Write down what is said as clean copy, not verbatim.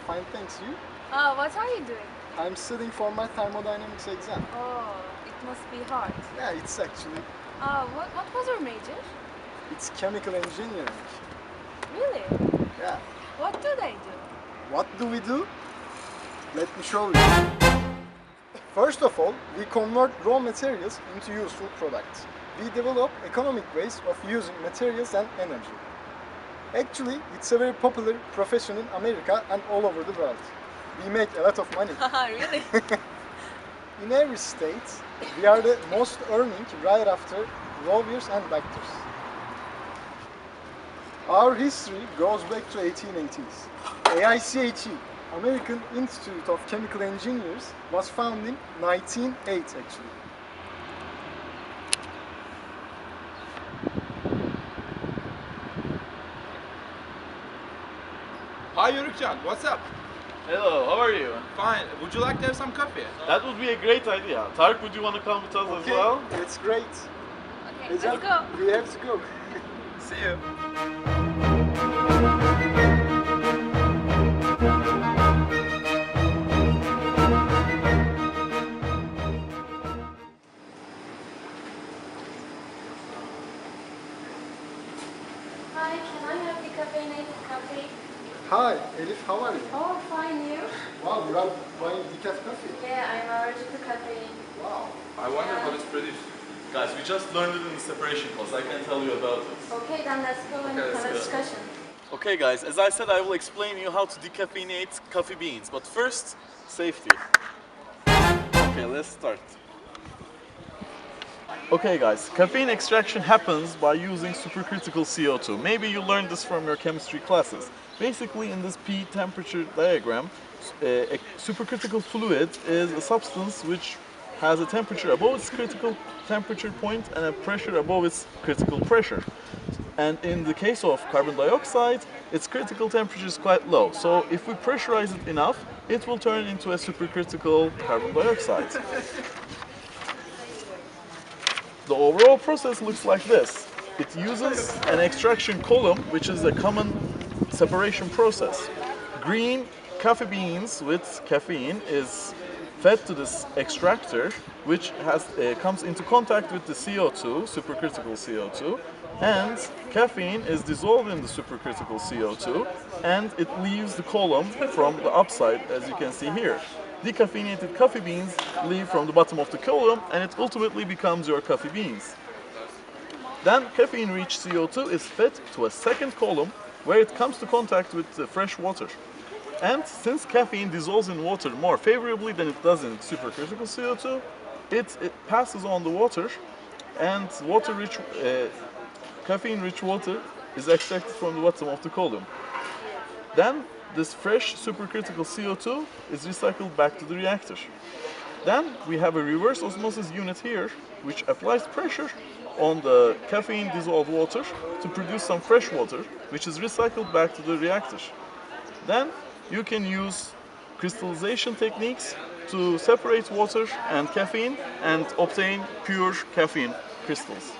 Fine, thanks. You? What are you doing? I'm studying for my thermodynamics exam. Oh, it must be hard. Yeah, it's actually. What was your major? It's chemical engineering. Really? Yeah. What do they do? What do we do? Let me show you. First of all, we convert raw materials into useful products. We develop economic ways of using materials and energy. Actually, it's a very popular profession in America and all over the world. We make a lot of money. Really? In every state, we are the most earning right after lawyers and doctors. Our history goes back to 1880s. AIChE, American Institute of Chemical Engineers, was founded in 1908 actually. Hi Yurukcan, what's up? Hello, how are you? Fine. Would you like to have some coffee? That would be a great idea. Tarık, would you want to come with us as well? That's great. Okay, let's go. We have to go. See you. Hi, can I have the caffeinated coffee? Hi, Elif, how are you? Oh, fine, you? Wow, you are buying decaf coffee. Yeah, I'm allergic to caffeine. Wow. I wonder how it's produced. Guys, we just learned it in the separation class. I can tell you about it. Okay, then let's go and Okay, let's have a go. discussion. Okay guys, as I said, I will explain you how to decaffeinate coffee beans. But first, safety. Okay, let's start. Okay guys, caffeine extraction happens by using supercritical CO2. Maybe you learned this from your chemistry classes. Basically, in this P temperature diagram, a supercritical fluid is a substance which has a temperature above its critical temperature point and a pressure above its critical pressure. And in the case of carbon dioxide, its critical temperature is quite low. So if we pressurize it enough, it will turn into a supercritical carbon dioxide. The overall process looks like this. It uses an extraction column, which is a common separation process. Green coffee beans with caffeine is fed to this extractor, which comes into contact with the CO2, supercritical CO2, and caffeine is dissolved in the supercritical CO2, and it leaves the column from the upside, as you can see here. Decaffeinated coffee beans leave from the bottom of the column, and it ultimately becomes your coffee beans. Then caffeine-rich CO2 is fed to a second column, where it comes to contact with the fresh water. And since caffeine dissolves in water more favorably than it does in supercritical CO2, it passes on the water, and caffeine-rich water is extracted from the bottom of the column. Then this fresh supercritical CO2 is recycled back to the reactor. Then we have a reverse osmosis unit here, which applies pressure on the caffeine dissolved water to produce some fresh water, which is recycled back to the reactor. Then you can use crystallization techniques to separate water and caffeine and obtain pure caffeine crystals.